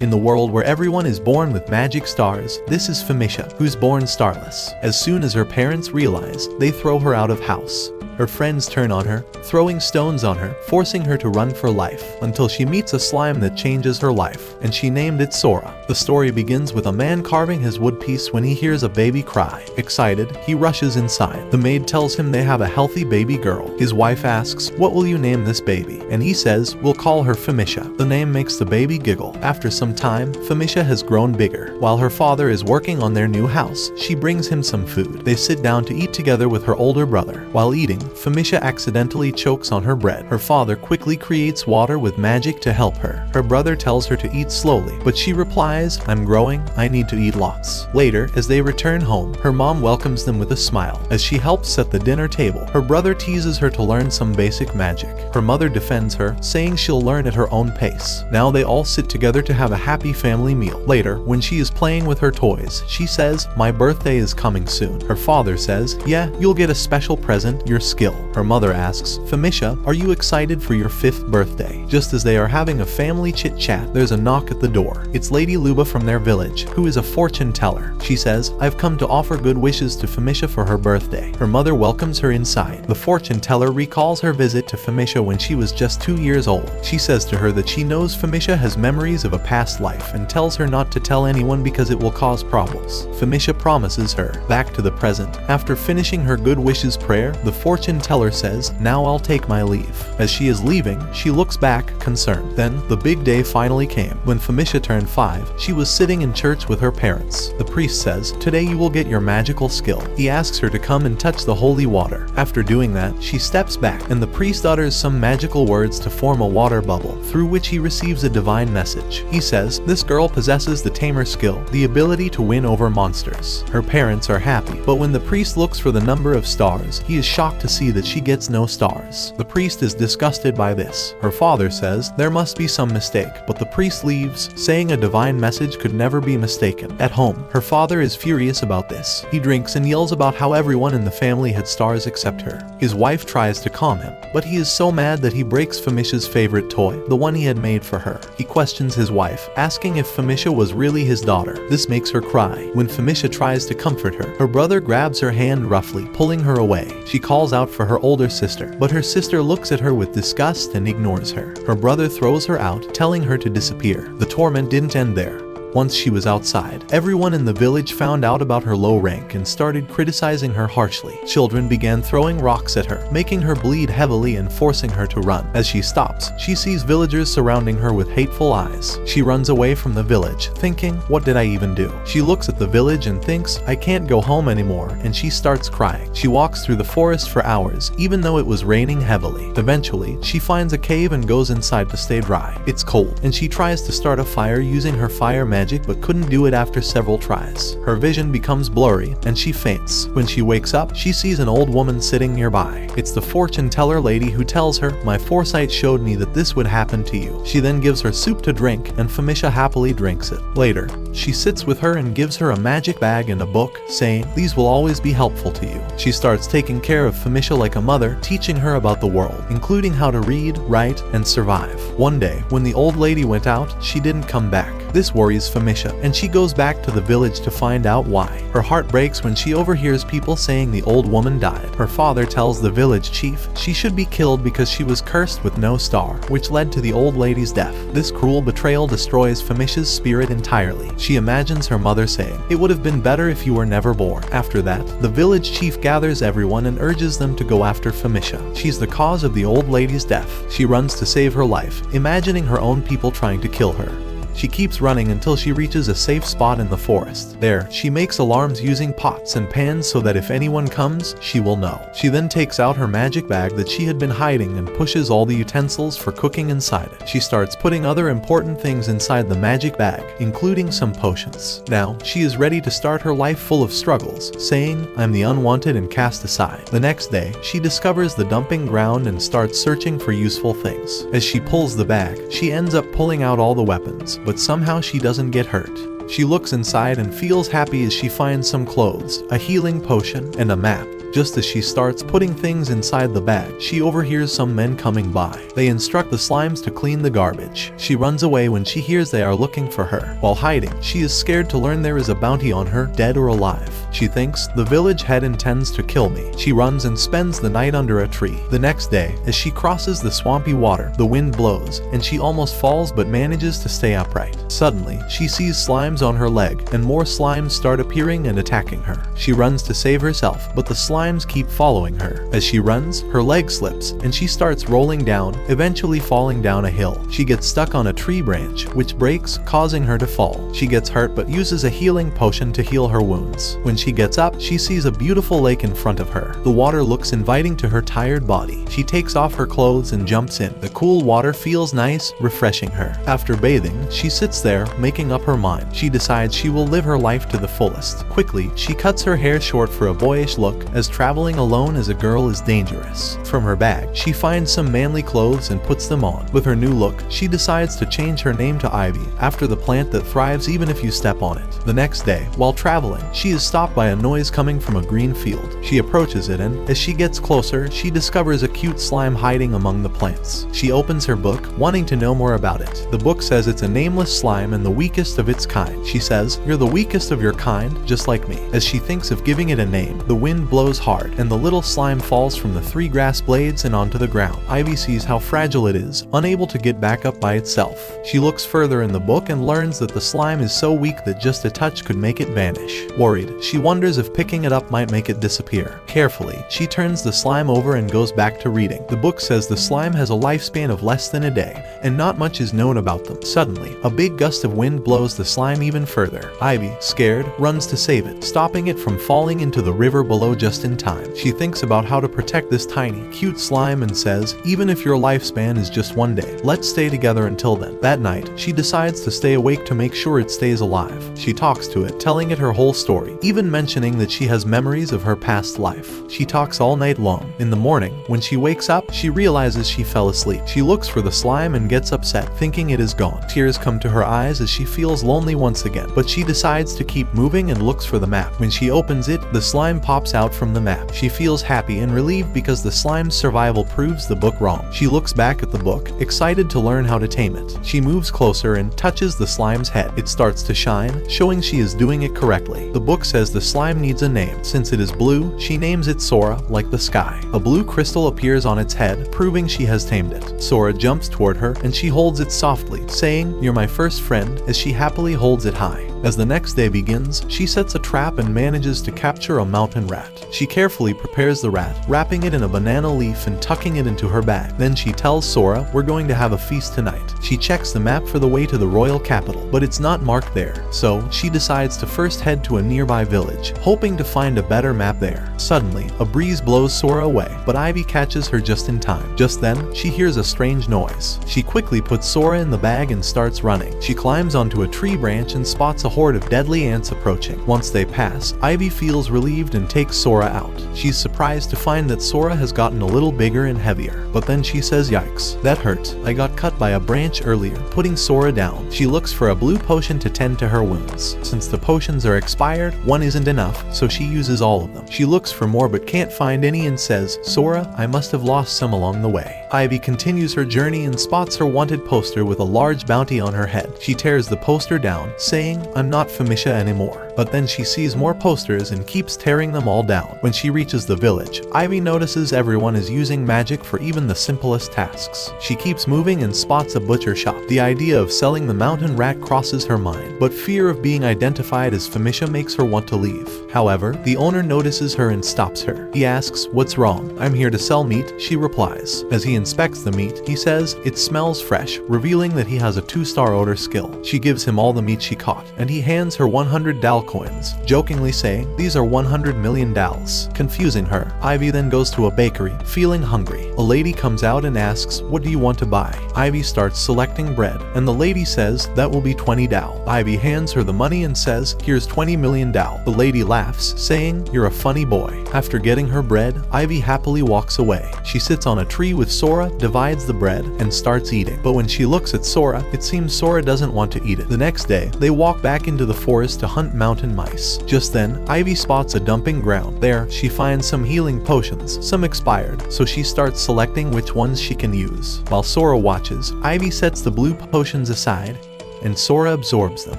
In the world where everyone is born with magic stars, this is Femisha, who's born starless. As soon as her parents realize, they throw her out of house. Her friends turn on her, throwing stones on her, forcing her to run for life, until she meets a slime that changes her life, and she named it Sora. The story begins with a man carving his wood piece when he hears a baby cry. Excited, he rushes inside. The maid tells him they have a healthy baby girl. His wife asks, "What will you name this baby?" And he says, "We'll call her Femisha." The name makes the baby giggle. After some time, Femisha has grown bigger. While her father is working on their new house, she brings him some food. They sit down to eat together with her older brother. While eating, Femisha accidentally chokes on her bread. Her father quickly creates water with magic to help her. Her brother tells her to eat slowly, but she replies, "I'm growing, I need to eat lots." Later, as they return home, her mom welcomes them with a smile. As she helps set the dinner table, her brother teases her to learn some basic magic. Her mother defends her, saying she'll learn at her own pace. Now they all sit together to have a happy family meal. Later, when she is playing with her toys, she says, "My birthday is coming soon." Her father says, "Yeah, you'll get a special present, your skill." Her mother asks, "Femisha, are you excited for your 5th birthday?" Just as they are having a family chit-chat, there's a knock at the door. It's Lady Luba from their village, who is a fortune teller. She says, "I've come to offer good wishes to Femisha for her birthday." Her mother welcomes her inside. The fortune teller recalls her visit to Femisha when she was just 2 years old. She says to her that she knows Femisha has memories of a past life and tells her not to tell anyone because it will cause problems. Femisha promises her. Back to the present. After finishing her good wishes prayer, the fortune teller says, "Now I'll take my leave." As she is leaving, she looks back, concerned. Then, the big day finally came. When Femisha turned 5, she was sitting in church with her parents. The priest says, "Today you will get your magical skill." He asks her to come and touch the holy water. After doing that, she steps back, and the priest utters some magical words to form a water bubble, through which he receives a divine message. He says, "This girl possesses the tamer skill, the ability to win over monsters." Her parents are happy, but when the priest looks for the number of stars, he is shocked to see that she gets no stars. The priest is disgusted by this. Her father says there must be some mistake, but the priest leaves, saying a divine message could never be mistaken. At home, her father is furious about this. He drinks and yells about how everyone in the family had stars except her. His wife tries to calm him, but he is so mad that he breaks Femisha's favorite toy, the one he had made for her. He questions his wife, asking if Femisha was really his daughter. This makes her cry. When Femisha tries to comfort her, her brother grabs her hand roughly, pulling her away. She calls out for her older sister, but her sister looks at her with disgust and ignores her. Her brother throws her out, telling her to disappear. The torment didn't end there. Once she was outside, everyone in the village found out about her low rank and started criticizing her harshly. Children began throwing rocks at her, making her bleed heavily and forcing her to run. As she stops, she sees villagers surrounding her with hateful eyes. She runs away from the village, thinking, "What did I even do?" She looks at the village and thinks, "I can't go home anymore," and she starts crying. She walks through the forest for hours, even though it was raining heavily. Eventually, she finds a cave and goes inside to stay dry. It's cold, and she tries to start a fire using her fire magic, but couldn't do it after several tries. Her vision becomes blurry, and she faints. When she wakes up, she sees an old woman sitting nearby. It's the fortune teller lady who tells her, "My foresight showed me that this would happen to you." She then gives her soup to drink, and Femisha happily drinks it. Later, she sits with her and gives her a magic bag and a book, saying, "These will always be helpful to you." She starts taking care of Femisha like a mother, teaching her about the world, including how to read, write, and survive. One day, when the old lady went out, she didn't come back. This worries Femisha, and she goes back to the village to find out why. Her heart breaks when she overhears people saying the old woman died. Her father tells the village chief she should be killed because she was cursed with no star, which led to the old lady's death. This cruel betrayal destroys Femisha's spirit entirely. She imagines her mother saying, "It would have been better if you were never born." After that, the village chief gathers everyone and urges them to go after Femisha. She's the cause of the old lady's death. She runs to save her life, imagining her own people trying to kill her. She keeps running until she reaches a safe spot in the forest. There, she makes alarms using pots and pans so that if anyone comes, she will know. She then takes out her magic bag that she had been hiding and pushes all the utensils for cooking inside it. She starts putting other important things inside the magic bag, including some potions. Now, she is ready to start her life full of struggles, saying, "I'm the unwanted and cast aside." The next day, she discovers the dumping ground and starts searching for useful things. As she pulls the bag, she ends up pulling out all the weapons, but somehow she doesn't get hurt. She looks inside and feels happy as she finds some clothes, a healing potion, and a map. Just as she starts putting things inside the bag, she overhears some men coming by. They instruct the slimes to clean the garbage. She runs away when she hears they are looking for her. While hiding, she is scared to learn there is a bounty on her, dead or alive. She thinks, the village head intends to kill me. She runs and spends the night under a tree. The next day, as she crosses the swampy water, the wind blows, and she almost falls but manages to stay upright. Suddenly, she sees slimes on her leg, and more slimes start appearing and attacking her. She runs to save herself, but the slimes keep following her. As she runs, her leg slips, and she starts rolling down, eventually falling down a hill. She gets stuck on a tree branch, which breaks, causing her to fall. She gets hurt but uses a healing potion to heal her wounds. When she gets up, she sees a beautiful lake in front of her. The water looks inviting to her tired body. She takes off her clothes and jumps in. The cool water feels nice, refreshing her. After bathing, she sits there, making up her mind. She decides she will live her life to the fullest. Quickly, she cuts her hair short for a boyish look, as traveling alone as a girl is dangerous. From her bag, she finds some manly clothes and puts them on. With her new look, she decides to change her name to Ivy, after the plant that thrives even if you step on it. The next day, while traveling, she is stopped by a noise coming from a green field. She approaches it and, as she gets closer, she discovers a cute slime hiding among the plants. She opens her book, wanting to know more about it. The book says it's a nameless slime and the weakest of its kind. She says, "You're the weakest of your kind, just like me." As she thinks of giving it a name, the wind blows hard, and the little slime falls from the 3 grass blades and onto the ground. Ivy sees how fragile it is, unable to get back up by itself. She looks further in the book and learns that the slime is so weak that just a touch could make it vanish. Worried, she wonders if picking it up might make it disappear. Carefully, she turns the slime over and goes back to reading. The book says the slime has a lifespan of less than a day, and not much is known about them. Suddenly, a big gust of wind blows the slime even further. Ivy, scared, runs to save it, stopping it from falling into the river below just in time. She thinks about how to protect this tiny, cute slime and says, "Even if your lifespan is just 1 day, let's stay together until then." That night, she decides to stay awake to make sure it stays alive. She talks to it, telling it her whole story, even mentioning that she has memories of her past life. She talks all night long. In the morning, when she wakes up, she realizes she fell asleep. She looks for the slime and gets upset, thinking it is gone. Tears come to her eyes as she feels lonely once again, but she decides to keep moving and looks for the map. When she opens it, the slime pops out from the map. She feels happy and relieved because the slime's survival proves the book wrong. She looks back at the book, excited to learn how to tame it. She moves closer and touches the slime's head. It starts to shine, showing she is doing it correctly. The book says the slime needs a name. Since it is blue, she names it Sora, like the sky. A blue crystal appears on its head, proving she has tamed it. Sora jumps toward her and she holds it softly, saying, "You're my first friend," as she happily holds it high. As the next day begins, she sets a trap and manages to capture a mountain rat. She carefully prepares the rat, wrapping it in a banana leaf and tucking it into her bag. Then she tells Sora, "We're going to have a feast tonight." She checks the map for the way to the royal capital, but it's not marked there, so she decides to first head to a nearby village, hoping to find a better map there. Suddenly, a breeze blows Sora away, but Ivy catches her just in time. Just then, she hears a strange noise. She quickly puts Sora in the bag and starts running. She climbs onto a tree branch and spots a horde of deadly ants approaching. Once they pass, Ivy feels relieved and takes Sora out. She's surprised to find that Sora has gotten a little bigger and heavier, but then she says, "Yikes, that hurt. I got cut by a branch earlier," putting Sora down. She looks for a blue potion to tend to her wounds. Since the potions are expired, one isn't enough, so she uses all of them. She looks for more but can't find any and says, "Sora, I must have lost some along the way." Ivy continues her journey and spots her wanted poster with a large bounty on her head. She tears the poster down, saying, "I'm not Famisha anymore." But then she sees more posters and keeps tearing them all down. When she reaches the village, Ivy notices everyone is using magic for even the simplest tasks. She keeps moving and spots a butcher shop. The idea of selling the mountain rat crosses her mind, but fear of being identified as Famisha makes her want to leave. However, the owner notices her and stops her. He asks, "What's wrong?" "I'm here to sell meat," she replies. As he inspects the meat, he says, "It smells fresh," revealing that he has a 2-star odor skill. She gives him all the meat she caught, and he hands her 100 dal coins, jokingly saying, "These are 100 million dals," confusing her. Ivy then goes to a bakery, feeling hungry. A lady comes out and asks, "What do you want to buy?" Ivy starts selecting bread, and the lady says, "That will be 20 dal." Ivy hands her the money and says, "Here's 20 million dal." The lady laughs, saying, "You're a funny boy." After getting her bread, Ivy happily walks away. She sits on a tree with Sora, divides the bread, and starts eating. But when she looks at Sora, it seems Sora doesn't want to eat it. The next day, they walk back into the forest to hunt mountain mountain mice. Just then, Ivy spots a dumping ground. There, she finds some healing potions, some expired, so she starts selecting which ones she can use. While Sora watches, Ivy sets the blue potions aside, and Sora absorbs them.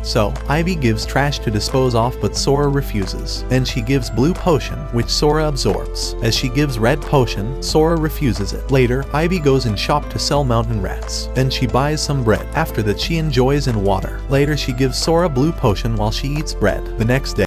So, Ivy gives trash to dispose off, but Sora refuses. Then she gives blue potion, which Sora absorbs. As she gives red potion, Sora refuses it. Later, Ivy goes in shop to sell mountain rats. Then she buys some bread. After that, she enjoys in water. Later, she gives Sora blue potion while she eats bread. The next day,